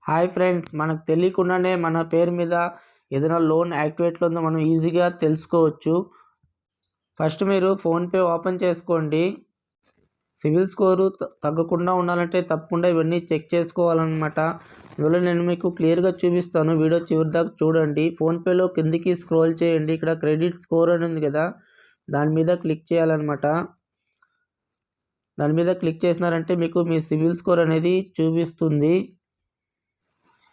Hi friends, మనకు తెలియకుండానే మన పేరు మీద ఏదైనా లోన్ యాక్టివేట్లో ఉందో మనం ఈజీగా తెలుసుకోవచ్చు. ఫస్ట్ మీరు ఫోన్పే ఓపెన్ చేసుకోండి. సివిల్ స్కోరు తగ్గకుండా ఉండాలంటే తప్పకుండా ఇవన్నీ చెక్ చేసుకోవాలన్నమాట. ఇందులో నేను మీకు క్లియర్గా చూపిస్తాను, వీడియో చివరి దాకా చూడండి. ఫోన్పేలో కిందికి స్క్రోల్ చేయండి. ఇక్కడ క్రెడిట్ స్కోర్ అని ఉంది కదా, దాని మీద క్లిక్ చేయాలన్నమాట. దాని మీద క్లిక్ చేసినారంటే మీకు మీ సివిల్ స్కోర్ అనేది చూపిస్తుంది.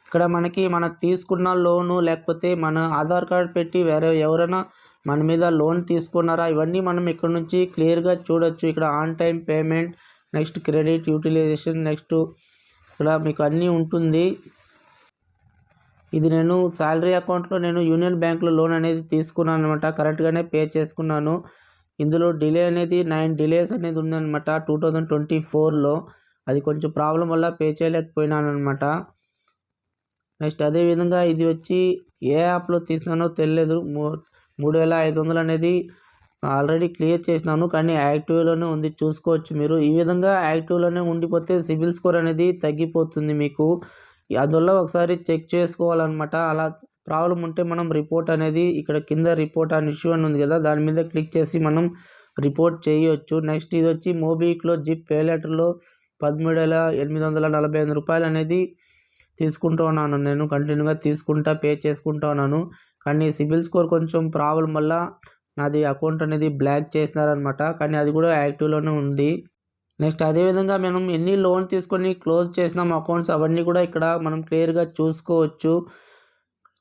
ఇక్కడ మనం తీసుకున్న లోను లేకపోతే మన ఆధార్ కార్డ్ పెట్టి వేరే ఎవరైనా మన మీద లోన్ తీసుకున్నారా, ఇవన్నీ మనం ఇక్కడ నుంచి క్లియర్గా చూడొచ్చు. ఇక్కడ on time payment, next credit utilisation, next ఇక్కడ మీకు అన్నీ ఉంటుంది. ఇది నేను శాలరీ అకౌంట్లో యూనియన్ బ్యాంక్లో లోన్ అనేది తీసుకున్నాను అనమాట. కరెక్ట్గానే పే చేసుకున్నాను. ఇందులో డిలే అనేది 9 డేస్ అనేది ఉందన్నమాట 2024లో. అది కొంచెం ప్రాబ్లం వల్ల పే చేయలేకపోయినాను అనమాట. నెక్స్ట్ అదేవిధంగా ఇది వచ్చి ఏ యాప్లో తీసినానో తెలియదు. 3500 అనేది ఆల్రెడీ క్లియర్ చేసినాను, కానీ యాక్టివ్లోనే ఉంది, చూసుకోవచ్చు మీరు. ఈ విధంగా యాక్టివ్లోనే ఉండిపోతే సిబిల్ స్కోర్ అనేది తగ్గిపోతుంది మీకు. అందువల్ల ఒకసారి చెక్ చేసుకోవాలన్నమాట. అలా ప్రాబ్లం ఉంటే మనం రిపోర్ట్ అనేది ఇక్కడ కింద రిపోర్ట్ అని ఇష్యూ అని ఉంది కదా, దాని మీద క్లిక్ చేసి మనం రిపోర్ట్ చేయొచ్చు. నెక్స్ట్ ఇది వచ్చి మోబిక్విక్లో జిప్ పే లెటర్లో 13,845 రూపాయలు అనేది తీసుకుంటూ ఉన్నాను. నేను కంటిన్యూగా పే చేసుకుంటూ ఉన్నాను. కానీ సిబిల్ స్కోర్ కొంచెం ప్రాబ్లం వల్ల నాది అకౌంట్ అనేది బ్లాక్ చేసినారనమాట. కానీ అది కూడా యాక్టివ్లోనే ఉంది. నెక్స్ట్ అదేవిధంగా మనం ఎన్ని లోన్ తీసుకొని క్లోజ్ చేసినాం అకౌంట్స్, అవన్నీ కూడా ఇక్కడ మనం క్లియర్గా చూసుకోవచ్చు.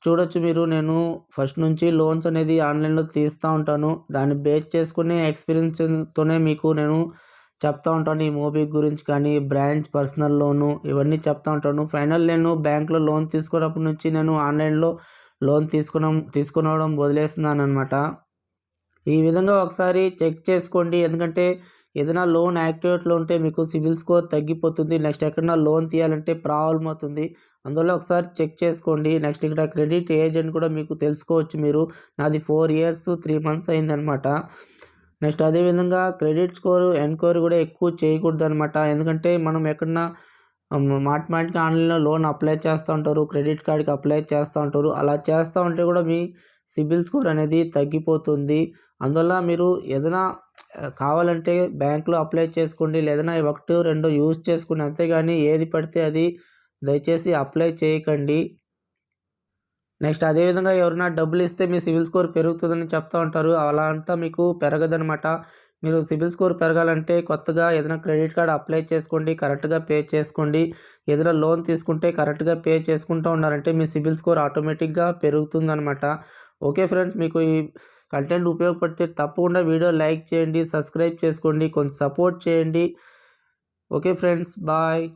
చూడొచ్చు మీరు. నేను ఫస్ట్ నుంచి లోన్స్ అనేది ఆన్లైన్లో తీస్తూ ఉంటాను. దాన్ని బేస్ చేసుకునే ఎక్స్పీరియన్స్తోనే మీకు నేను చెప్తా ఉంటాను. ఈ మోబిక్ గురించి కానీ బ్రాంచ్ పర్సనల్ లోను ఇవన్నీ చెప్తా ఉంటాను. ఫైనల్ నేను బ్యాంక్లో లోన్ తీసుకున్నప్పటి నుంచి నేను ఆన్లైన్లో లోన్ తీసుకునడం వదిలేస్తున్నాను అనమాట. ఈ విధంగా ఒకసారి చెక్ చేసుకోండి. ఎందుకంటే ఏదైనా లోన్ యాక్టివేట్లో ఉంటే మీకు సిబిల్ స్కోర్ తగ్గిపోతుంది. నెక్స్ట్ ఎక్కడైనా లోన్ తీయాలంటే ప్రాబ్లం అవుతుంది. అందువల్ల ఒకసారి చెక్ చేసుకోండి. నెక్స్ట్ ఇక్కడ క్రెడిట్ ఏజ్ అని కూడా మీకు తెలుసుకోవచ్చు మీరు. నాది 4 years 3 months అయిందనమాట. నెక్స్ట్ అదేవిధంగా క్రెడిట్ స్కోర్ ఎన్క్వైరీ కూడా ఎక్కువ చేయకూడదు అనమాట. ఎందుకంటే మనం ఎక్కడన్నా మాటిమాటికి ఆన్లైన్లో లోన్ అప్లై చేస్తూ ఉంటారు, క్రెడిట్ కార్డ్కి అప్లై చేస్తూ ఉంటారు. అలా చేస్తూ ఉంటే కూడా మీ సిబిల్ స్కోర్ అనేది తగ్గిపోతుంది. అందువల్ల మీరు ఏదైనా కావాలంటే బ్యాంకులో అప్లై చేసుకోండి, లేదన్నా 1-2 యూజ్ చేసుకోండి, అంతేగాని ఏది పడితే అది దయచేసి అప్లై చేయకండి. నెక్స్ట్ అదేవిధంగా ఎవరైనా డబ్బులు ఇస్తే మీ సిబిల్ స్కోర్ పెరుగుతుందని చెప్తూ ఉంటారు. అలా అంతా మీకు పెరగదనమాట. మీరు సిబిల్ స్కోర్ పెరగాలంటే కొత్తగా ఏదైనా క్రెడిట్ కార్డ్ అప్లై చేసుకోండి, కరెక్ట్గా పే చేసుకోండి. ఏదైనా లోన్ తీసుకుంటే కరెక్ట్గా పే చేసుకుంటూ ఉన్నారంటే మీ సిబిల్ స్కోర్ ఆటోమేటిక్గా పెరుగుతుందనమాట. ఓకే ఫ్రెండ్స్, మీకు ఈ కంటెంట్ ఉపయోగపడితే తప్పకుండా వీడియో లైక్ చేయండి, సబ్స్క్రైబ్ చేసుకోండి, కొంచెం సపోర్ట్ చేయండి. Okay friends, bye.